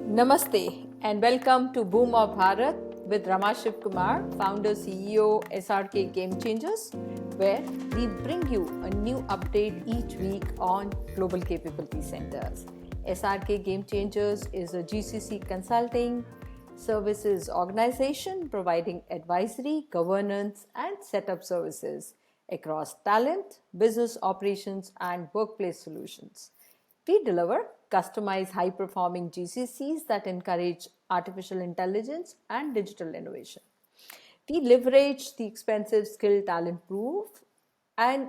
Namaste and welcome to Bhoom of Bharat with Ramashiv Kumar, founder CEO SRK Game Changers, where we bring you a new update each week on global capability centers. SRK Game Changers is a GCC consulting services organization providing advisory, governance, and setup services across talent, business operations, and workplace solutions. We deliver customized high performing GCCs that encourage artificial intelligence and digital innovation. We leverage the expensive skill talent pool and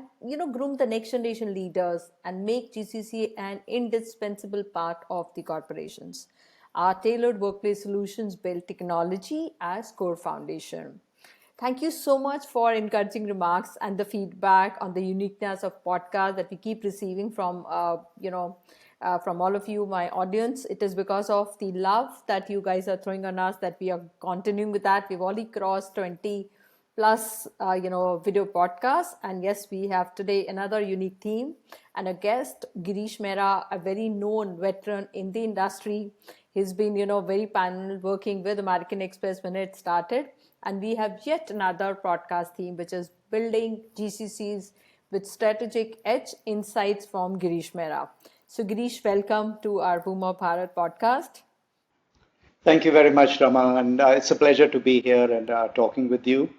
groom the next generation leaders and make GCC an indispensable part of the corporations. Our tailored workplace solutions build technology as core foundation. Thank you so much for encouraging remarks and the feedback on the uniqueness of podcast that we keep receiving from all of you, my audience. It is because of the love that you guys are throwing on us that we are continuing with that. We've already crossed 20 plus, video podcasts. And yes, we have today another unique theme and a guest, Girish Mehra, a very known veteran in the industry. He's been, very panel working with American Express when it started. And we have yet another podcast theme, which is building GCCs with strategic edge insights from Girish Mehra. So Girish, welcome to our Bhoom of Bharat podcast. Thank you very much, Rama, and it's a pleasure to be here and talking with you.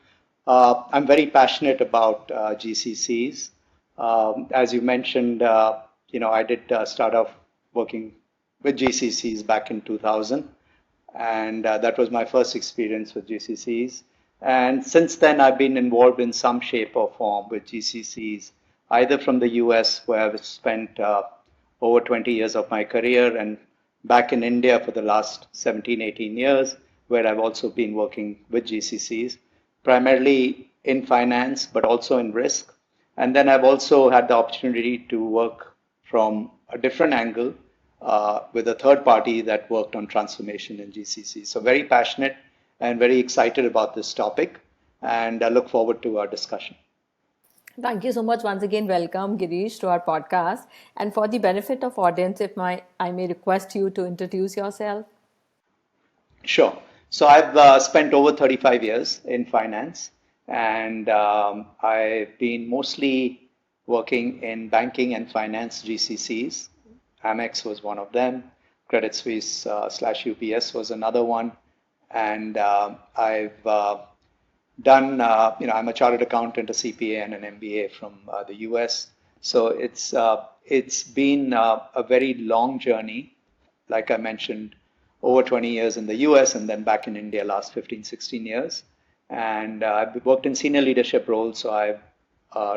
I'm very passionate about GCCs. As you mentioned, I did start off working with GCCs back in 2000, and that was my first experience with GCCs. And since then, I've been involved in some shape or form with GCCs, either from the US, where I've spent over 20 years of my career, and back in India for the last 17, 18 years, where I've also been working with GCCs, primarily in finance, but also in risk. And then I've also had the opportunity to work from a different angle with a third party that worked on transformation in GCC. So very passionate and very excited about this topic, and I look forward to our discussion. Thank you so much. Once again, welcome Girish to our podcast. And for the benefit of audience, if I may request you to introduce yourself. Sure. So I've spent over 35 years in finance, and I've been mostly working in banking and finance GCCs. Amex was one of them. Credit Suisse / UBS was another one. And I've done, I'm a chartered accountant, a CPA, and an MBA from the US. So it's been a very long journey. Like I mentioned, over 20 years in the US and then back in India last 15, 16 years. And I've worked in senior leadership roles. So I've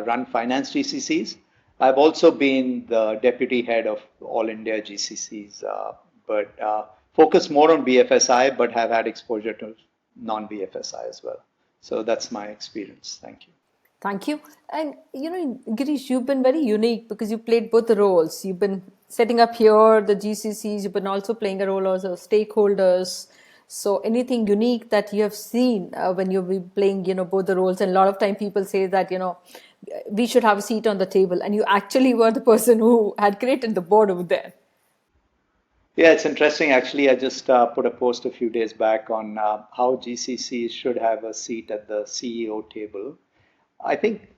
run finance GCCs. I've also been the deputy head of all India GCCs, but focus more on BFSI, but have had exposure to non-BFSI as well. So that's my experience. Thank you. Thank you. And, Girish, you've been very unique because you played both the roles. You've been setting up here the GCCs. You've been also playing a role as a stakeholders. So anything unique that you have seen when you've been playing, both the roles? And a lot of time people say that, we should have a seat on the table. And you actually were the person who had created the board over there. Yeah, it's interesting. Actually, I just put a post a few days back on how GCCs should have a seat at the CEO table. I think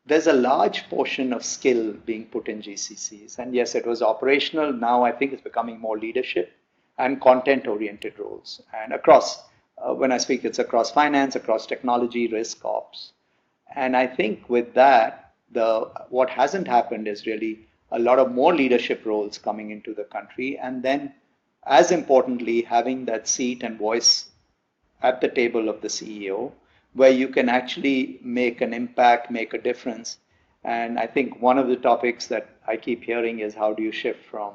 there's a large portion of skill being put in GCCs. And yes, it was operational. Now I think it's becoming more leadership and content-oriented roles. And across, when I speak, it's across finance, across technology, risk, ops. And I think with that, what hasn't happened is really a lot of more leadership roles coming into the country. And then, as importantly, having that seat and voice at the table of the CEO, where you can actually make an impact, make a difference. And I think one of the topics that I keep hearing is how do you shift from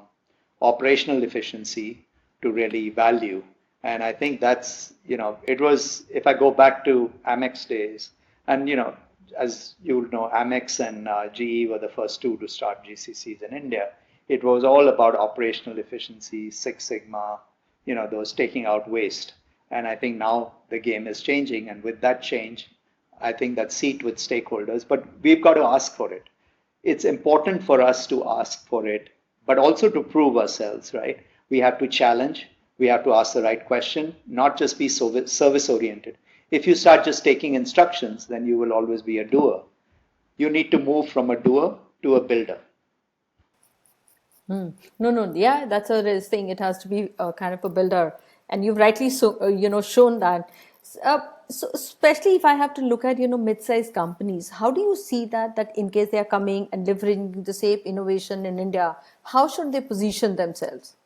operational efficiency to really value? And I think that's, it was, if I go back to Amex days, and, as you know, Amex and GE were the first two to start GCCs in India. It was all about operational efficiency, Six Sigma, those taking out waste. And I think now the game is changing. And with that change, I think that seat with stakeholders, but we've got to ask for it. It's important for us to ask for it, but also to prove ourselves, right? We have to challenge, We have to ask the right question, not just be service oriented. If you start just taking instructions, then you will always be a doer. You need to move from a doer to a builder. No, no, yeah, that's a real thing. It has to be a kind of a builder, and you've rightly shown that. So, especially if I have to look at mid-sized companies, how do you see that in case they are coming and delivering the same innovation in India, how should they position themselves?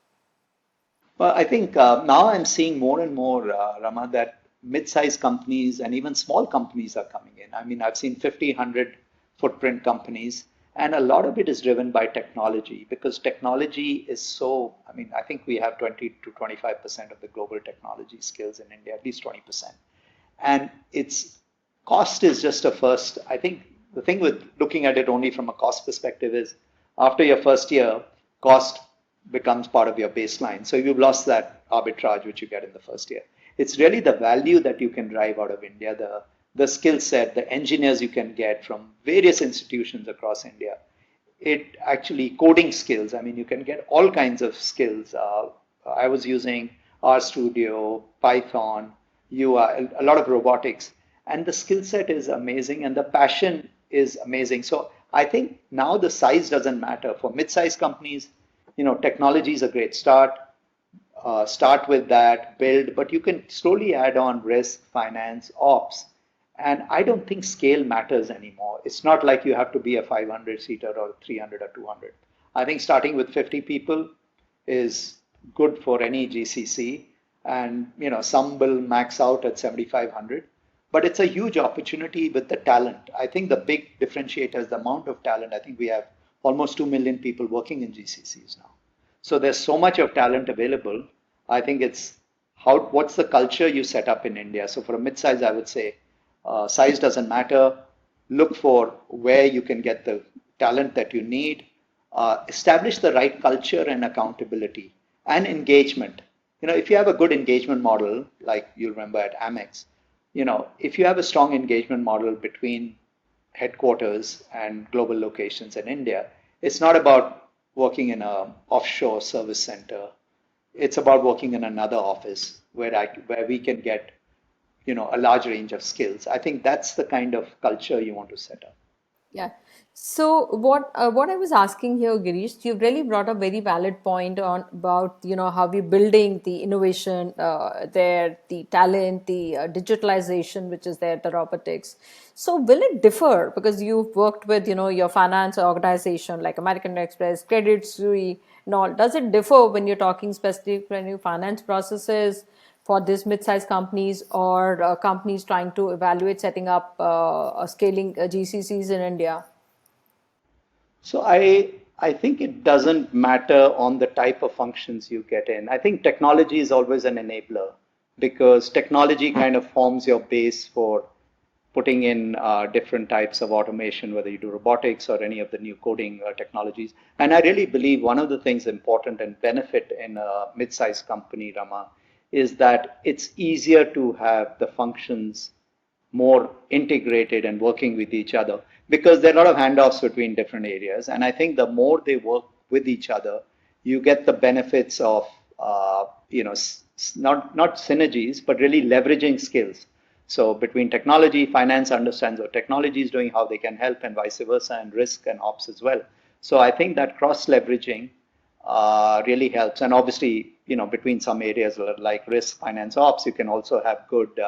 Well, I think now I'm seeing more and more, Rama, that mid-sized companies and even small companies are coming in. I mean, I've seen 50, 100 footprint companies, and a lot of it is driven by technology because technology is so, I mean, I think we have 20 to 25% of the global technology skills in India, at least 20%. And its cost is just a first. I think the thing with looking at it only from a cost perspective is after your first year, cost becomes part of your baseline. So you've lost that arbitrage which you get in the first year. It's really the value that you can drive out of India, the skill set, the engineers you can get from various institutions across India. It actually coding skills. I mean, you can get all kinds of skills. I was using RStudio, Python, UI, a lot of robotics, and the skill set is amazing, and the passion is amazing. So I think now the size doesn't matter for mid-sized companies. Technology is a great start. Start with that, build, but you can slowly add on risk, finance, ops. And I don't think scale matters anymore. It's not like you have to be a 500 seater or 300 or 200. I think starting with 50 people is good for any GCC. And, some will max out at 7,500. But it's a huge opportunity with the talent. I think the big differentiator is the amount of talent. I think we have almost 2 million people working in GCCs now. So there's so much of talent available. I think it's what's the culture you set up in India. So for a mid-size, I would say size doesn't matter. Look for where you can get the talent that you need. Establish the right culture and accountability and engagement. If you have a good engagement model, like you'll remember at Amex, if you have a strong engagement model between headquarters and global locations in India, it's not about working in an offshore service center. It's about working in another office where we can get a large range of skills. I think that's the kind of culture you want to set up. Yeah. So what I was asking here, Girish, you've really brought a very valid point on about how we're building the innovation there, the talent, the digitalization which is there, the robotics. So will it differ because you've worked with your finance organization like American Express, Credit Suisse, and all? Does it differ when you're talking specific when you finance processes for these mid-sized companies or companies trying to evaluate setting up scaling GCCs in India? So I think it doesn't matter on the type of functions you get in. I think technology is always an enabler because technology kind of forms your base for putting in different types of automation, whether you do robotics or any of the new coding technologies. And I really believe one of the things important and benefit in a mid-sized company, Rama, is that it's easier to have the functions more integrated and working with each other because there are a lot of handoffs between different areas. And I think the more they work with each other, you get the benefits of, not synergies, but really leveraging skills. So between technology, finance understands what technology is doing, how they can help, and vice versa, and risk and ops as well. So I think that cross leveraging really helps. And obviously, between some areas like risk, finance, ops, you can also have good,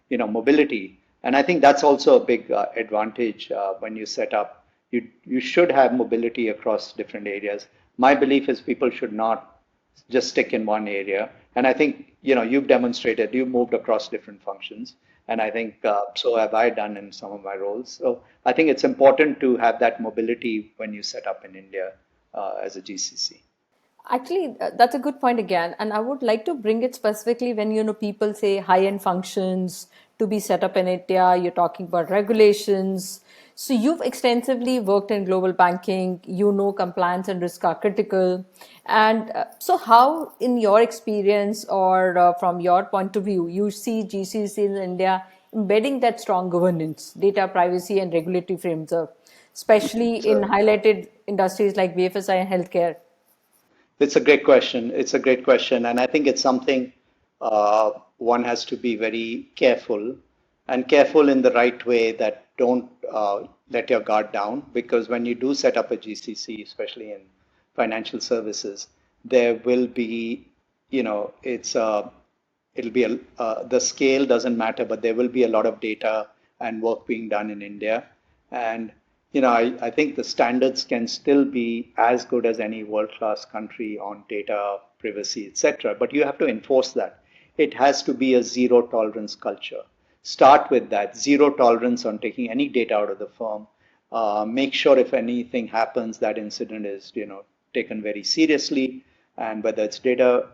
mobility. And I think that's also a big advantage when you set up. You should have mobility across different areas. My belief is people should not just stick in one area. And I think, you've demonstrated, you've moved across different functions. And I think so have I done in some of my roles. So I think it's important to have that mobility when you set up in India as a GCC. Actually, that's a good point again, and I would like to bring it specifically when people say high-end functions to be set up in India. You're talking about regulations. So you've extensively worked in global banking. Compliance and risk are critical. And so, how, in your experience or from your point of view, you see GCC in India embedding that strong governance, data privacy, and regulatory framework, especially in So highlighted industries like BFSI and healthcare? It's a great question. It's a great question. And I think it's something one has to be very careful and careful in the right way that don't let your guard down. Because when you do set up a GCC, especially in financial services, there will be, it'll be the scale doesn't matter, but there will be a lot of data and work being done in India. And I think the standards can still be as good as any world-class country on data privacy, etc. But you have to enforce that. It has to be a zero tolerance culture. Start with that zero tolerance on taking any data out of the firm. Make sure if anything happens, that incident is taken very seriously. And whether it's data,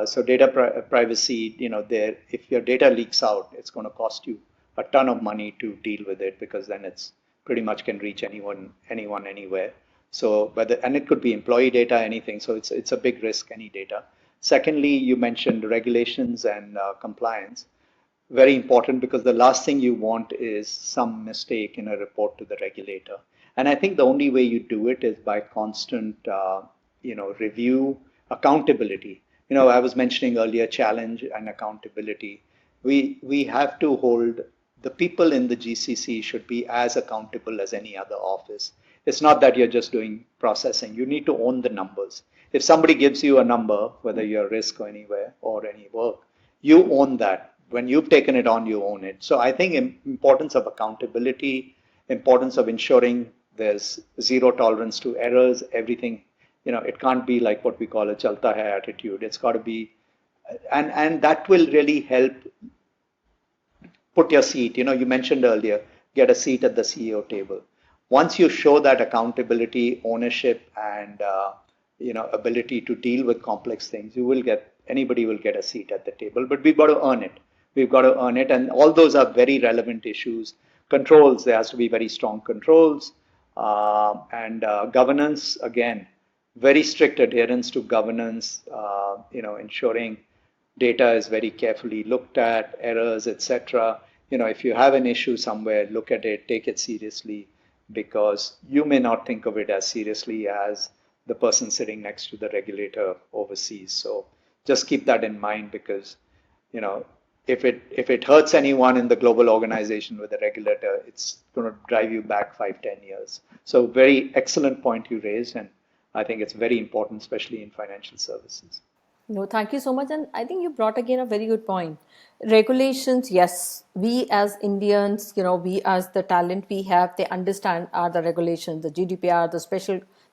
so data privacy, there if your data leaks out, it's going to cost you a ton of money to deal with it because then it's pretty much can reach anyone, anywhere. So whether and it could be employee data, anything. So it's a big risk, any data. Secondly, you mentioned regulations and compliance. Very important because the last thing you want is some mistake in a report to the regulator. And I think the only way you do it is by constant, review, accountability. I was mentioning earlier challenge and accountability. We have to hold the people in the GCC should be as accountable as any other office. It's not that you're just doing processing. You need to own the numbers. If somebody gives you a number, whether you're risk or anywhere or any work, you own that. When you've taken it on, you own it. So I think importance of accountability, importance of ensuring there's zero tolerance to errors, everything. It can't be like what we call a chalta hai attitude. It's got to be, and that will really help put your seat. You mentioned earlier, get a seat at the CEO table. Once you show that accountability, ownership, and ability to deal with complex things, anybody will get a seat at the table. But we've got to earn it. We've got to earn it, and all those are very relevant issues. Controls, there has to be very strong controls, and governance. Again, very strict adherence to governance. Ensuring data is very carefully looked at, errors, etc. If you have an issue somewhere, look at it, take it seriously, because you may not think of it as seriously as the person sitting next to the regulator overseas. So just keep that in mind because, if it hurts anyone in the global organization with the regulator, it's going to drive you back 5-10 years. So very excellent point you raised, and I think it's very important, especially in financial services. No, thank you so much. And I think you brought again a very good point. Regulations, yes, we as Indians, we as the talent we have, they understand are the regulations, the GDPR,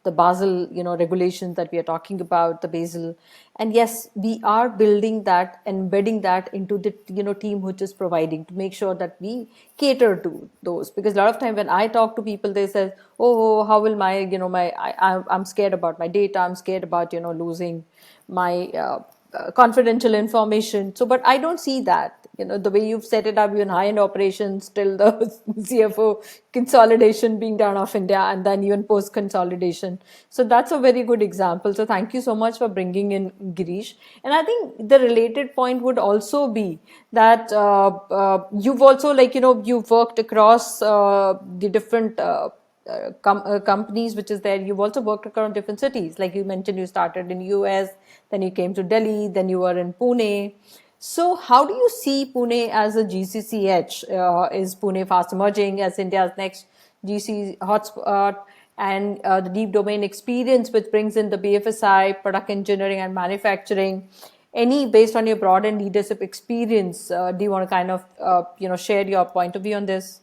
the Basel, regulations that we are talking about, the Basel. And yes, we are building that, embedding that into the, team which is providing to make sure that we cater to those. Because a lot of time when I talk to people, they say, oh, how will I'm scared about my data. I'm scared about, losing my confidential information. So, but I don't see that, the way you've set it up, even high-end operations, till the CFO consolidation being done of India, and then even post-consolidation. So that's a very good example. So thank you so much for bringing in Girish. And I think the related point would also be that you've also, you've worked across the different companies which is there. You've also worked across different cities, like you mentioned. You started in US, then you came to Delhi, then you were in Pune. So how do you see Pune as a GCC edge? Is Pune fast emerging as India's next GCC hotspot? And the deep domain experience which brings in the BFSI, product engineering and manufacturing, based on your broad and leadership experience, do you want to kind of share your point of view on this?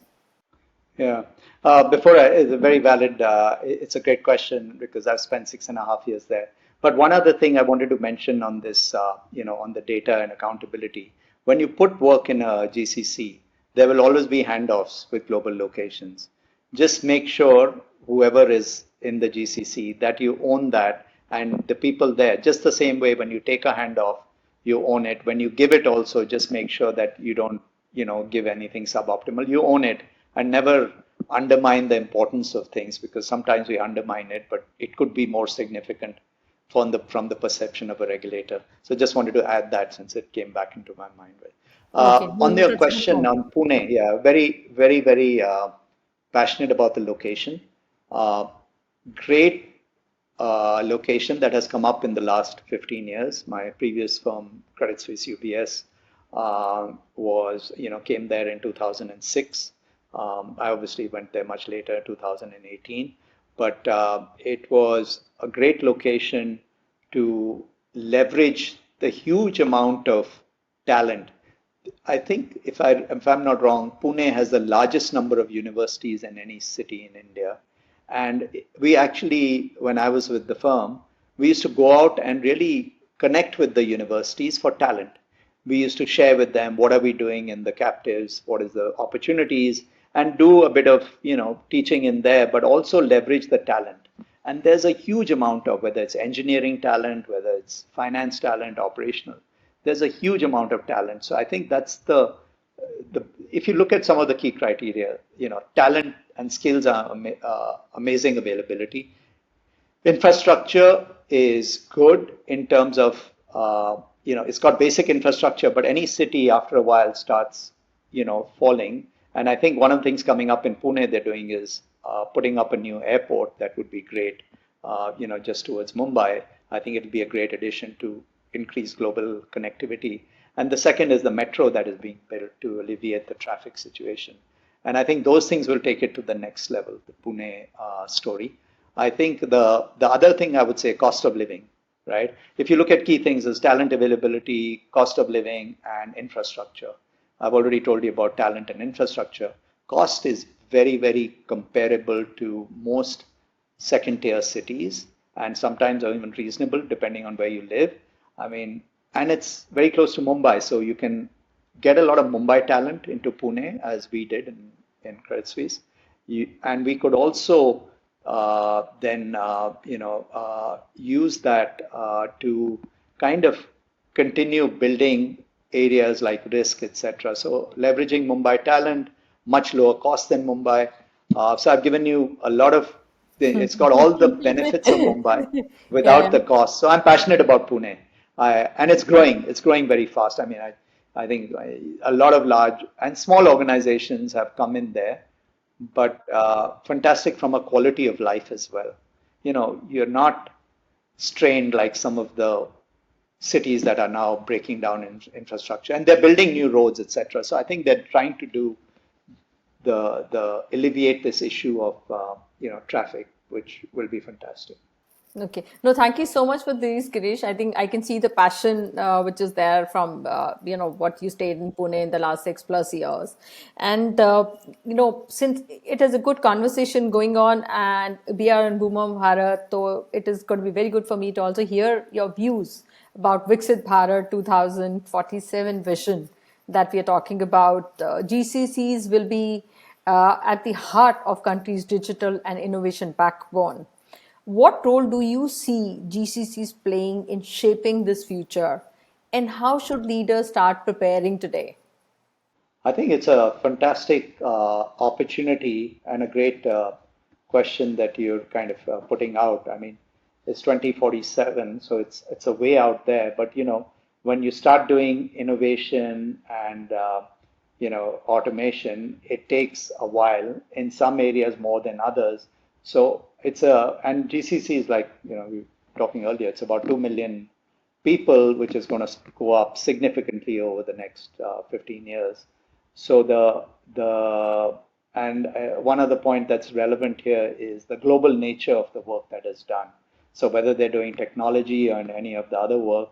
Yeah. It's a very valid, it's a great question because I've spent 6.5 years there. But one other thing I wanted to mention on this, on the data and accountability, when you put work in a GCC, there will always be handoffs with global locations. Just make sure whoever is in the GCC that you own that and the people there, just the same way when you take a handoff, you own it. When you give it also, just make sure that you don't, give anything suboptimal. You own it and never undermine the importance of things because sometimes we undermine it, but it could be more significant from the perception of a regulator. So just wanted to add that since it came back into my mind. Okay, On no, your that's a good question point. on Pune, yeah, very, very, very passionate about the location. Great location that has come up in the last 15 years. My previous firm, Credit Suisse UBS, came there in 2006. I obviously went there much later, 2018, but it was a great location to leverage the huge amount of talent. I think if I'm not wrong, Pune has the largest number of universities in any city in India. And we actually, when I was with the firm, we used to go out and really connect with the universities for talent. We used to share with them what are we doing in the captives, what is the opportunities, and do a bit of teaching in there, but also leverage the talent. And there's a huge amount of whether it's engineering talent, whether it's finance talent, operational. There's a huge amount of talent. So I think that's the if you look at some of the key criteria, talent and skills are amazing availability. Infrastructure is good in terms of it's got basic infrastructure, but any city after a while starts falling. And I think one of the things coming up in Pune they're doing is putting up a new airport that would be great. Just towards Mumbai. I think it'll be a great addition to increase global connectivity. And the second is the metro that is being built to alleviate the traffic situation. And I think those things will take it to the next level, the Pune story. I think the other thing I would say, cost of living, right? If you look at key things is talent availability, cost of living, and infrastructure. I've already told you about talent and infrastructure. Cost is very, very comparable to most second tier cities and sometimes even reasonable depending on where you live. I mean, and it's very close to Mumbai, so you can get a lot of Mumbai talent into Pune as we did in Credit Suisse. And we could also then use that to kind of continue building areas like risk, etc. So leveraging Mumbai talent, much lower cost than Mumbai. So I've given you a lot of, it's got all the benefits of Mumbai without Yeah. the cost. So I'm passionate about Pune. And it's growing very fast. I mean, I think a lot of large and small organizations have come in there, but fantastic from a quality of life as well. You're not strained like some of the cities that are now breaking down in infrastructure, and they're building new roads, etc. So I think they're trying to do the alleviate this issue of traffic, which will be fantastic. Okay. No, thank you so much for this, Girish. I think I can see the passion which is there from what you stayed in Pune in the last 6+ years, and since it is a good conversation going on, and we are in Bhoom of Bharat, so it is going to be very good for me to also hear your views about Viksit Bharat 2047 vision that we are talking about. GCCs will be at the heart of country's digital and innovation backbone. What role do you see GCCs playing in shaping this future? And how should leaders start preparing today? I think it's a fantastic opportunity and a great question that you're kind of putting out. I mean, it's 2047, so it's a way out there. But when you start doing innovation and automation, it takes a while. In some areas more than others. So and GCC is like we were talking earlier. It's about 2 million people, which is going to go up significantly over the next 15 years. So one other point that's relevant here is the global nature of the work that is done. So whether they're doing technology or any of the other work,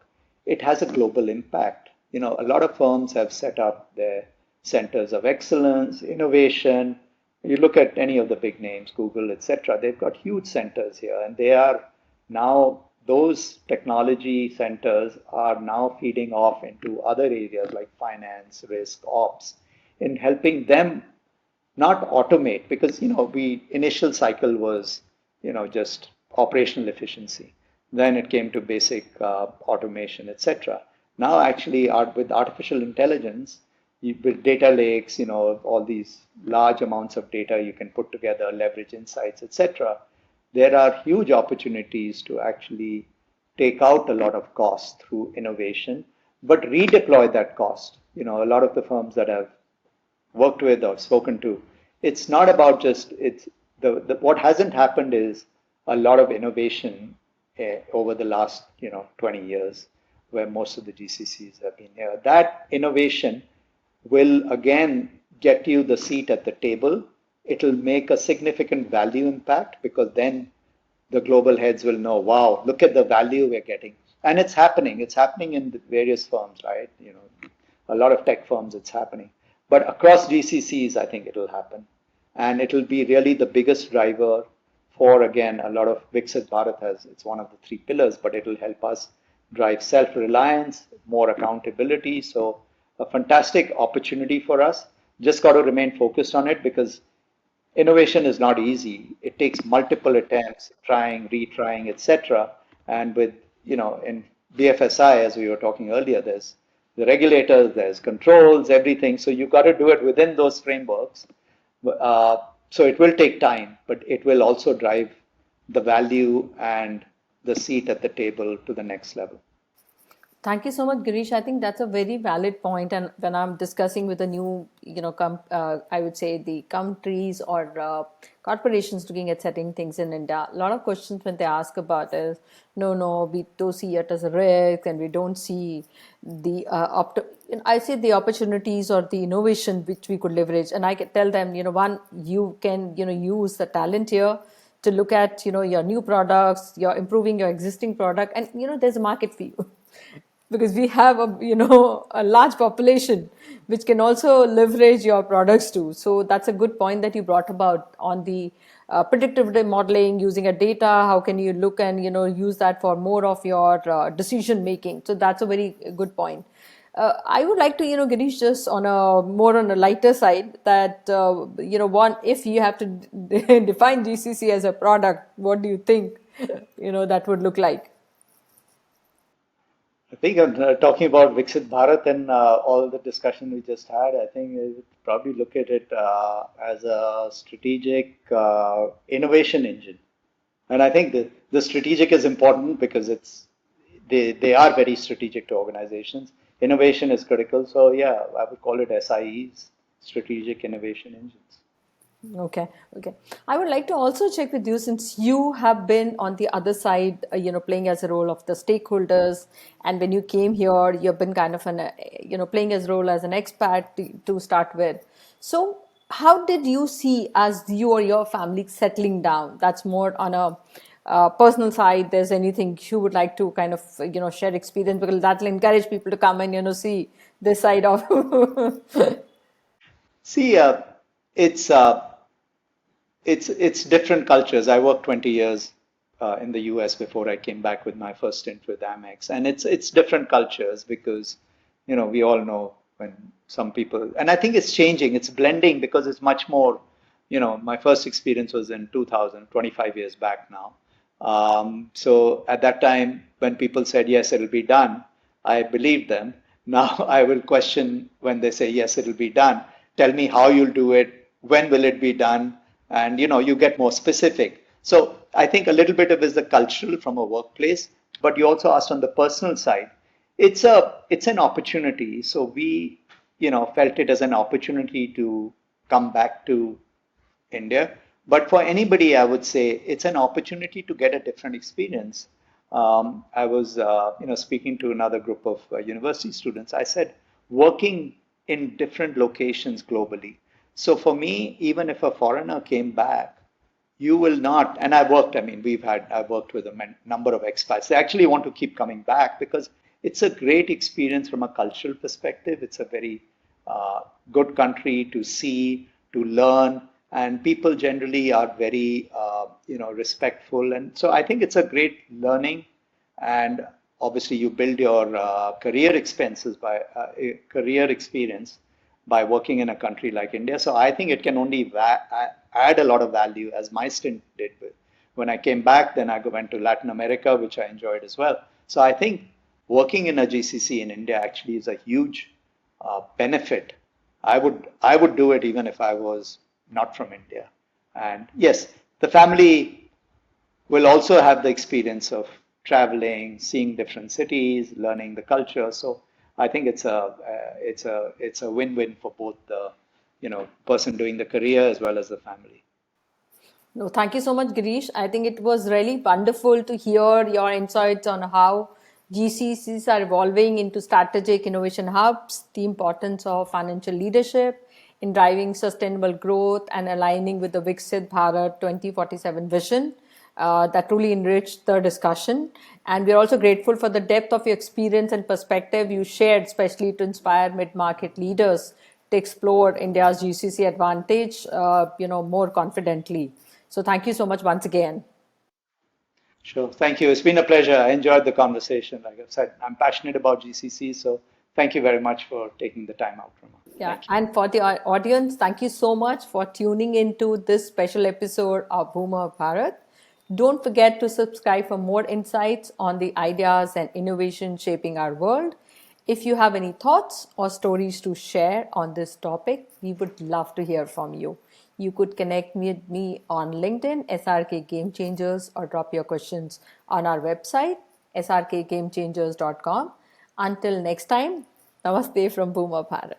it has a global impact. A lot of firms have set up their centers of excellence, innovation. You look at any of the big names, Google, etc. They've got huge centers here, and they are now those technology centers are now feeding off into other areas like finance, risk, ops, in helping them not automate because we initial cycle was just operational efficiency. Then it came to basic automation, etc. Now actually with artificial intelligence, with data lakes, all these large amounts of data you can put together, leverage insights, etc. There are huge opportunities to actually take out a lot of cost through innovation, but redeploy that cost. A lot of the firms that I've worked with or spoken to, it's not about just what hasn't happened is a lot of innovation over the last 20 years, where most of the GCCs have been here. That innovation will again get you the seat at the table. It'll make a significant value impact because then the global heads will know, wow, look at the value we're getting. And it's happening. It's happening in the various firms, right? A lot of tech firms, it's happening. But across GCCs, I think it'll happen. And it'll be really the biggest driver for, again, a lot of Viksit Bharat has, it's one of the three pillars, but it'll help us drive self-reliance, more accountability. So a fantastic opportunity for us. Just got to remain focused on it because innovation is not easy. It takes multiple attempts, trying, retrying, etc. And with, in BFSI, as we were talking earlier, there's the regulators, there's controls, everything. So you've got to do it within those frameworks. Uh, so it will take time, but it will also drive the value and the seat at the table to the next level. Thank you so much, Girish. I think that's a very valid point. And when I'm discussing with the new, I would say the countries or corporations looking at setting things in India, a lot of questions when they ask about is, no, we don't see it as a risk, and we don't see the I say the opportunities or the innovation which we could leverage. And I can tell them, one, you can, use the talent here to look at, your new products, you're improving your existing product, and there's a market for you. Because we have a large population which can also leverage your products too. So that's a good point that you brought about on the predictive modeling using a data. How can you look and use that for more of your decision making? So that's a very good point. I would like to, Girish, just on a lighter side, that one, if you have to define GCC as a product, what do you think that would look like? I think talking about Viksit Bharat and all the discussion we just had, I think I would probably look at it as a strategic innovation engine. And I think the strategic is important because they are very strategic to organizations. Innovation is critical. So yeah, I would call it SIEs, strategic innovation engines. Okay, okay. I would like to also check with you, since you have been on the other side, playing as a role of the stakeholders, and when you came here, you've been kind of playing as role as an expat to start with. So, how did you see as you or your family settling down? That's more on a personal side. There's anything you would like to kind of share experience, because that will encourage people to come and see this side of. See, it's uh, it's different cultures. I worked 20 years in the US before I came back with my first stint with Amex, and it's different cultures because we all know when some people, and I think it's changing. It's blending because it's much more. My first experience was in 2000, 25 years back now. So at that time, when people said yes, it'll be done, I believed them. Now I will question when they say yes, it'll be done. Tell me how you'll do it. When will it be done? And you get more specific. So I think a little bit of is the cultural from a workplace, but you also asked on the personal side. It's an opportunity. So we felt it as an opportunity to come back to India. But for anybody, I would say it's an opportunity to get a different experience. I was, speaking to another group of university students. I said, working in different locations globally. So for me, even if a foreigner came back, you will not. And I've worked with a number of expats. They actually want to keep coming back because it's a great experience from a cultural perspective. It's a very good country to see, to learn, and people generally are very, respectful. And so I think it's a great learning, and obviously you build your career experience by working in a country like India. So I think it can only add a lot of value, as my stint did. When I came back, then I went to Latin America, which I enjoyed as well. So I think working in a GCC in India actually is a huge benefit. I would do it even if I was not from India. And yes, the family will also have the experience of traveling, seeing different cities, learning the culture. So I think it's a win-win for both the person doing the career as well as the family. No, thank you so much, Girish. I think it was really wonderful to hear your insights on how GCCs are evolving into strategic innovation hubs, the importance of financial leadership in driving sustainable growth and aligning with the Viksit Bharat 2047 vision. That truly enriched the discussion. And we're also grateful for the depth of your experience and perspective you shared, especially to inspire mid-market leaders to explore India's GCC advantage, more confidently. So thank you so much once again. Sure. Thank you. It's been a pleasure. I enjoyed the conversation. Like I said, I'm passionate about GCC, so thank you very much for taking the time out, Rama. Yeah, Thank you. and for the audience, thank you so much for tuning into this special episode of Bhoom of Bharat. Don't forget to subscribe for more insights on the ideas and innovation shaping our world. If you have any thoughts or stories to share on this topic, we would love to hear from you. You could connect with me on LinkedIn, SRK Game Changers, or drop your questions on our website, srkgamechangers.com. Until next time, namaste from Bhoom of Bharat.